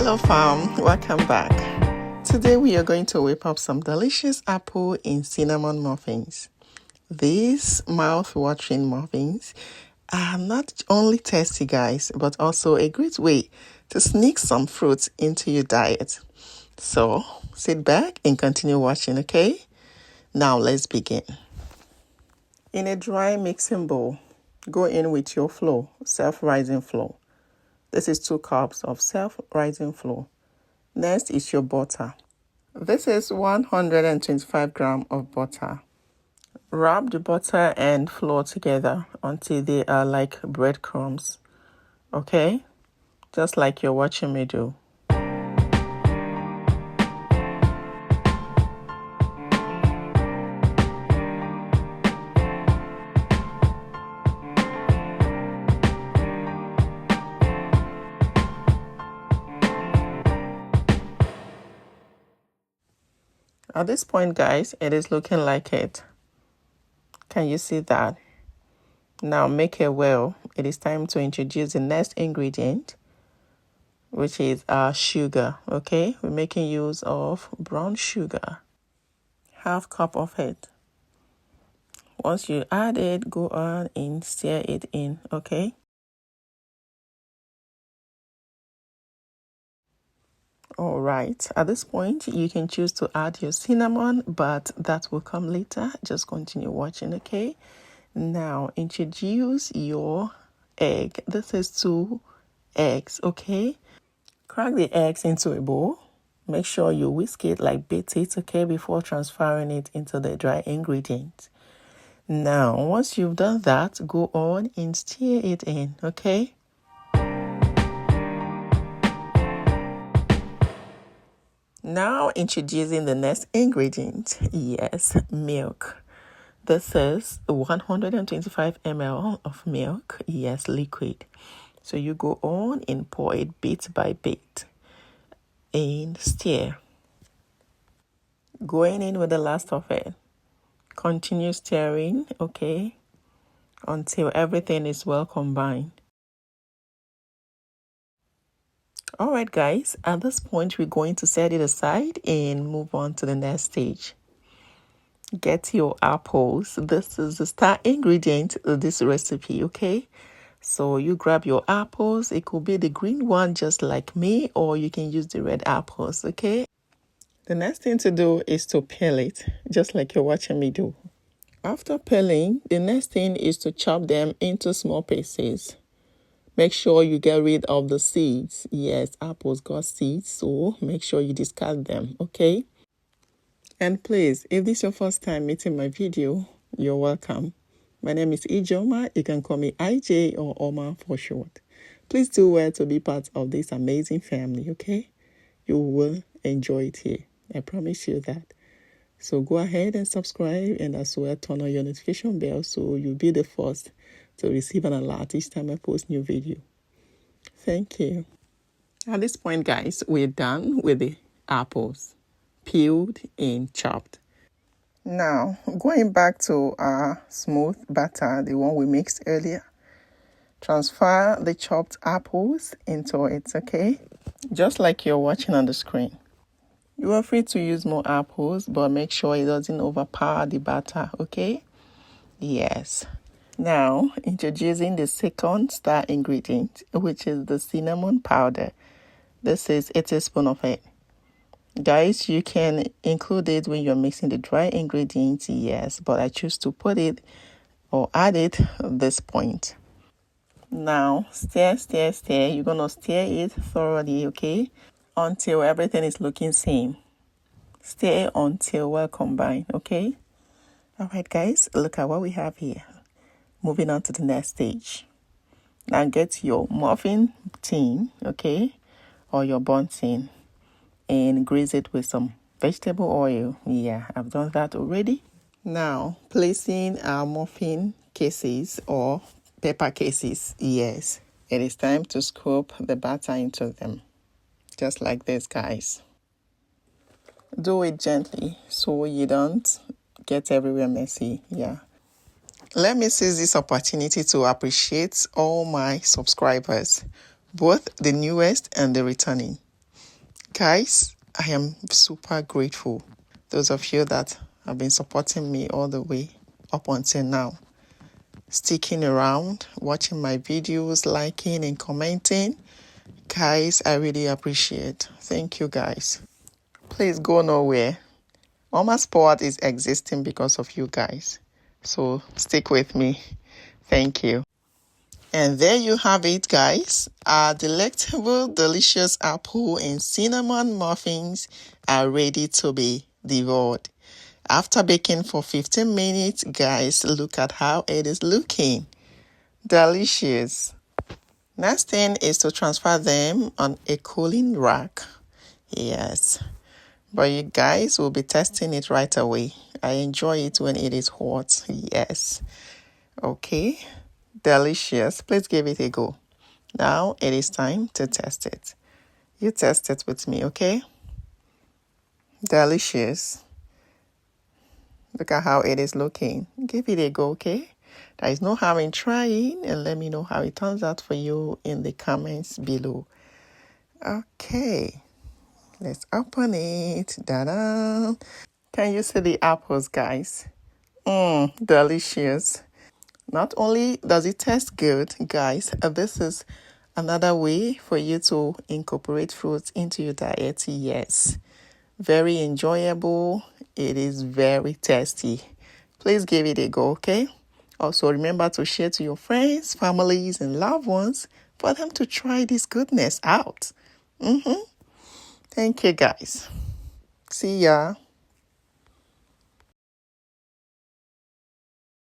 Hello fam, welcome back. Today we are going to whip up some delicious apple in cinnamon muffins. These mouth-watering muffins are not only tasty guys, but also a great way to sneak some fruits into your diet. So sit back and continue watching, okay? Now let's begin. In a dry mixing bowl, go in with your flour, self-rising flour. This is 2 cups of self-rising flour. Next is your butter. This is 125 grams of butter. Rub the butter and flour together until they are like breadcrumbs. Okay? Just like you're watching me do. At this point, guys, it is looking like it. Can you see that? Now make it well. It is time to introduce the next ingredient, which is our sugar. Okay? We're making use of brown sugar. 1/2 cup of it. Once you add it, go on and stir it in. Okay? All right, at this point, you can choose to add your cinnamon, but that will come later. Just continue watching, okay? Now, introduce your egg. This is 2 eggs, okay? Crack the eggs into a bowl. Make sure you whisk it, like beat it, okay, before transferring it into the dry ingredients. Now, once you've done that, go on and stir it in, okay? Now introducing the next ingredient, yes, milk. This is 125 ml of milk, yes, liquid. So you go on and pour it bit by bit and stir. Going in with the last of it. Continue stirring, okay, until everything is well combined. All right, guys, at this point, we're going to set it aside and move on to the next stage. Get your apples. This is the star ingredient of this recipe, okay? So you grab your apples. It could be the green one, just like me, or you can use the red apples, okay? The next thing to do is to peel it, just like you're watching me do. After peeling, the next thing is to chop them into small pieces. Make sure you get rid of the seeds. Yes, apples got seeds, so make sure you discard them, okay? And please, if this is your first time meeting my video, you're welcome. My name is Ijoma. You can call me IJ or Oma for short. Please do well to be part of this amazing family, okay? You will enjoy it here. I promise you that. So go ahead and subscribe and as well turn on your notification bell so you'll be the first to receive an alert each time I post new video. Thank you. At this point, guys, we're done with the apples, peeled and chopped. Now, going back to our smooth batter, the one we mixed earlier, transfer the chopped apples into it, okay? Just like you're watching on the screen. You are free to use more apples, but make sure it doesn't overpower the batter, okay? Yes. Now, introducing the second star ingredient, which is the cinnamon powder. This is a teaspoon of it. Guys, you can include it when you're mixing the dry ingredients, yes, but I choose to put it or add it at this point. Now, stir. You're going to stir it thoroughly, okay, until everything is looking same. Stir until well combined, okay? All right, guys, look at what we have here. Moving on to the next stage. Now get your muffin tin, okay, or your bun tin, and grease it with some vegetable oil. Yeah, I've done that already. Now, placing our muffin cases or pepper cases. Yes, it is time to scoop the batter into them. Just like this, guys. Do it gently so you don't get everywhere messy. Yeah. Let me seize this opportunity to appreciate all my subscribers, both the newest and the returning. Guys, I am super grateful. Those of you that have been supporting me all the way up until now. Sticking around, watching my videos, liking and commenting. Guys, I really appreciate. Thank you, guys. Please go nowhere. Mama Sport is existing because of you guys. So stick with me. Thank you. And there you have it, guys. Our delectable, delicious apple and cinnamon muffins are ready to be devoured. After baking for 15 minutes, guys, look at how it is looking. Delicious. Next thing is to transfer them on a cooling rack. Yes. But you guys will be testing it right away. I enjoy it when it is hot. Yes. Okay. Delicious. Please give it a go. Now it is time to test it. You test it with me, okay? Delicious. Look at how it is looking. Give it a go, okay? There is no harm in trying, and let me know how it turns out for you in the comments below. Okay. Let's open it. Da-da. Can you see the apples, guys? Delicious. Not only does it taste good, guys, this is another way for you to incorporate fruits into your diet. Yes. Very enjoyable. It is very tasty. Please give it a go, okay? Also, remember to share to your friends, families, and loved ones for them to try this goodness out. Thank you, guys. See ya.